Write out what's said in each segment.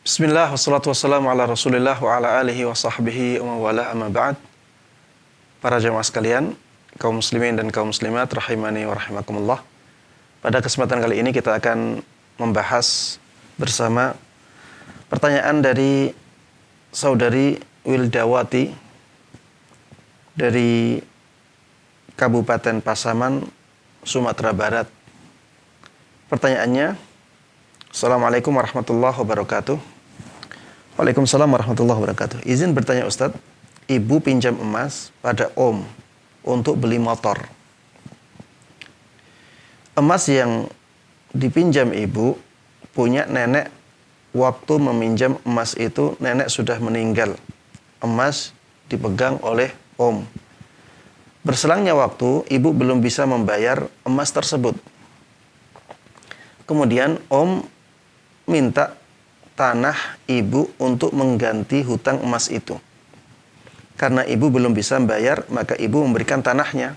Bismillah, wassalatu wassalamu ala rasulillah wa ala alihi wa sahbihi wa mawala amma ba'd. Para jemaah sekalian, kaum muslimin dan kaum muslimat rahimani wa rahimakumullah. Pada kesempatan kali ini kita akan membahas bersama pertanyaan dari saudari Wildawati dari Kabupaten Pasaman, Sumatera Barat. Pertanyaannya, Assalamualaikum warahmatullahi wabarakatuh. Waalaikumsalam warahmatullahi wabarakatuh. Izin bertanya Ustadz, ibu pinjam emas pada om untuk beli motor. Emas yang dipinjam ibu punya nenek, waktu meminjam emas itu nenek sudah meninggal. Emas dipegang oleh om. Berselangnya waktu, ibu belum bisa membayar emas tersebut. Kemudian om minta tanah ibu untuk mengganti hutang emas itu. Karena ibu belum bisa membayar, maka ibu memberikan tanahnya.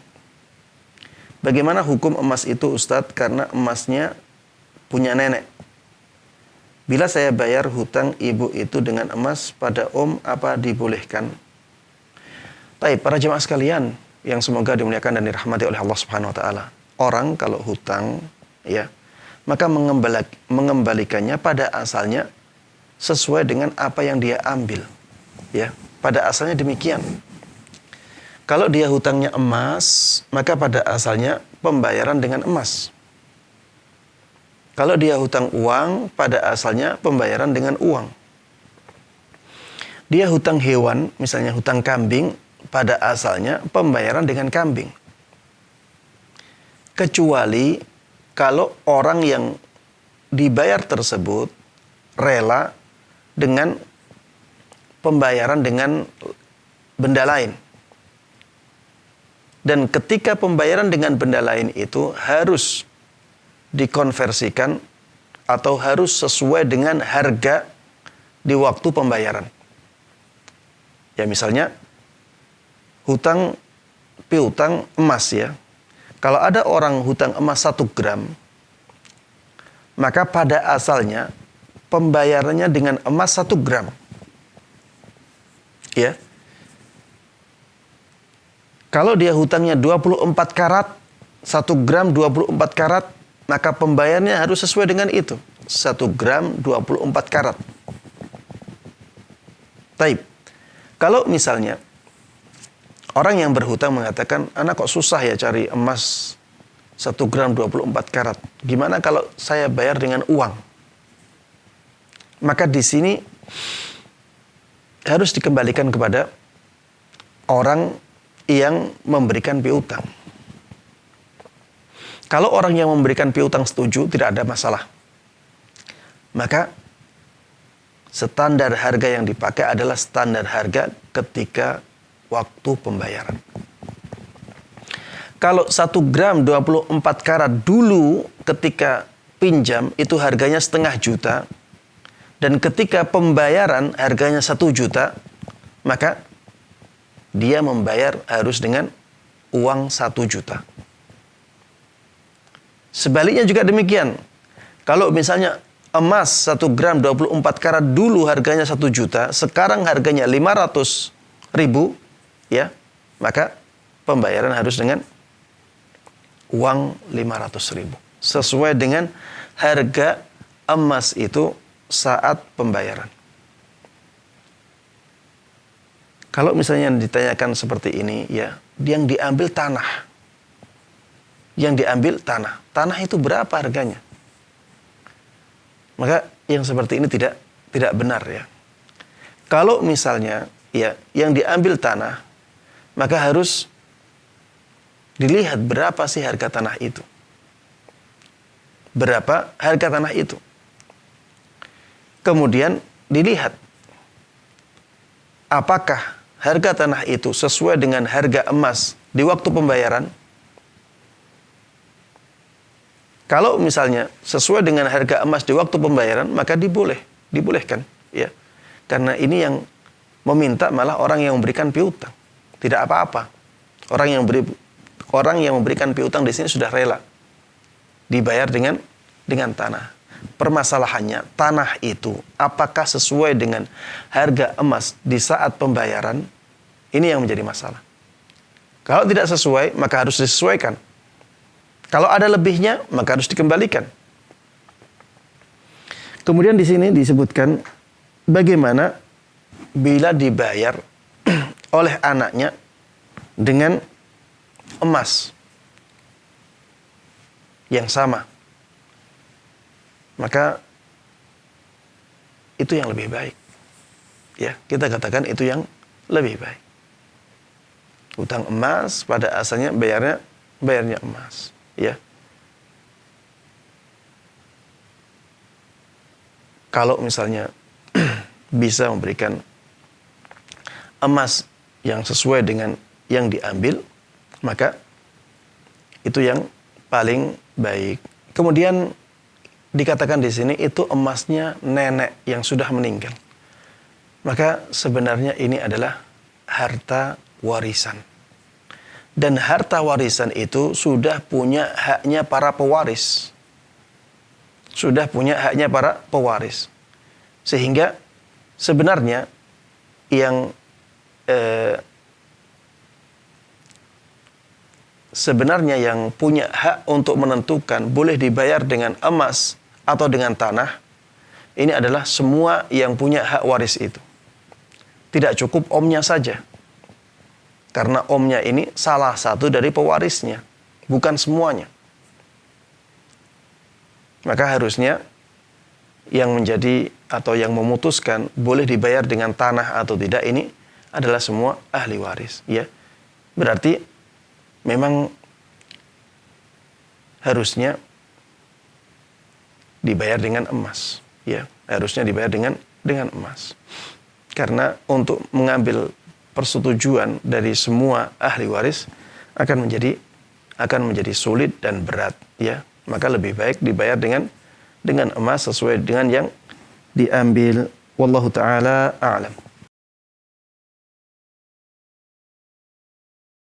Bagaimana hukum emas itu Ustadz? Karena emasnya punya nenek. Bila saya bayar hutang ibu itu dengan emas pada om, apa dibolehkan? Baik, para jemaah sekalian yang semoga dimuliakan dan dirahmati oleh Allah Subhanahu wa taala. Orang kalau hutang, ya, maka mengembalikannya pada asalnya sesuai dengan apa yang dia ambil. Ya, pada asalnya demikian. Kalau dia hutangnya emas, maka pada asalnya pembayaran dengan emas. Kalau dia hutang uang, pada asalnya pembayaran dengan uang. Dia hutang hewan, misalnya hutang kambing, pada asalnya pembayaran dengan kambing. Kecuali kalau orang yang dibayar tersebut rela dengan pembayaran dengan benda lain. Dan ketika pembayaran dengan benda lain itu harus dikonversikan atau harus sesuai dengan harga di waktu pembayaran. Ya, misalnya hutang piutang emas, ya. Kalau ada orang hutang emas 1 gram, maka pada asalnya pembayarannya dengan emas 1 gram. Ya. Kalau dia hutangnya 24 karat, 1 gram 24 karat, maka pembayarannya harus sesuai dengan itu. 1 gram 24 karat. Taib. Kalau misalnya orang yang berhutang mengatakan, anak kok susah ya cari emas 1 gram 24 karat. Gimana kalau saya bayar dengan uang? Maka di sini harus dikembalikan kepada orang yang memberikan piutang. Kalau orang yang memberikan piutang setuju, tidak ada masalah. Maka standar harga yang dipakai adalah standar harga ketika waktu pembayaran. Kalau 1 gram 24 karat dulu ketika pinjam itu harganya 500 juta, dan ketika pembayaran harganya 1 juta, maka dia membayar harus dengan uang 1 juta. Sebaliknya juga demikian. Kalau misalnya emas 1 gram 24 karat dulu harganya 1 juta, sekarang harganya 500 ribu, ya, maka pembayaran harus dengan uang 500 ribu. Sesuai dengan harga emas itu saat pembayaran. Kalau misalnya ditanyakan seperti ini, ya, yang diambil tanah. Yang diambil tanah. Tanah itu berapa harganya? Maka yang seperti ini tidak benar, ya. Kalau misalnya, ya, yang diambil tanah, maka harus dilihat berapa sih harga tanah itu. Berapa harga tanah itu? Kemudian dilihat apakah harga tanah itu sesuai dengan harga emas di waktu pembayaran. Kalau misalnya sesuai dengan harga emas di waktu pembayaran, maka dibolehkan, ya. Karena ini yang meminta malah orang yang memberikan piutang. Tidak apa-apa. Orang yang memberikan piutang di sini sudah rela dibayar dengan tanah. permasalahannya tanah itu apakah sesuai dengan harga emas di saat pembayaran, ini yang menjadi masalah. Kalau tidak sesuai, maka harus disesuaikan. Kalau ada lebihnya, maka harus dikembalikan. Kemudian di sini disebutkan bagaimana bila dibayar oleh anaknya dengan emas yang sama, maka itu yang lebih baik. Ya, kita katakan itu yang lebih baik. Utang emas pada asalnya bayarnya emas, ya. Kalau misalnya bisa memberikan emas yang sesuai dengan yang diambil, maka itu yang paling baik. Kemudian dikatakan di sini itu emasnya nenek yang sudah meninggal. Maka sebenarnya ini adalah harta warisan. Dan harta warisan itu sudah punya haknya para pewaris. Sudah punya haknya para pewaris. Sehingga sebenarnya yang punya hak untuk menentukan boleh dibayar dengan emas atau dengan tanah, ini adalah semua yang punya hak waris itu. Tidak cukup omnya saja. Karena omnya ini salah satu dari pewarisnya, bukan semuanya. Maka harusnya yang menjadi atau yang memutuskan boleh dibayar dengan tanah atau tidak ini adalah semua ahli waris, ya. Berarti memang harusnya dibayar dengan emas, ya. Harusnya dibayar dengan emas. Karena untuk mengambil persetujuan dari semua ahli waris akan menjadi sulit dan berat, ya. Maka lebih baik dibayar dengan emas sesuai dengan yang diambil. Wallahu taala a'lam.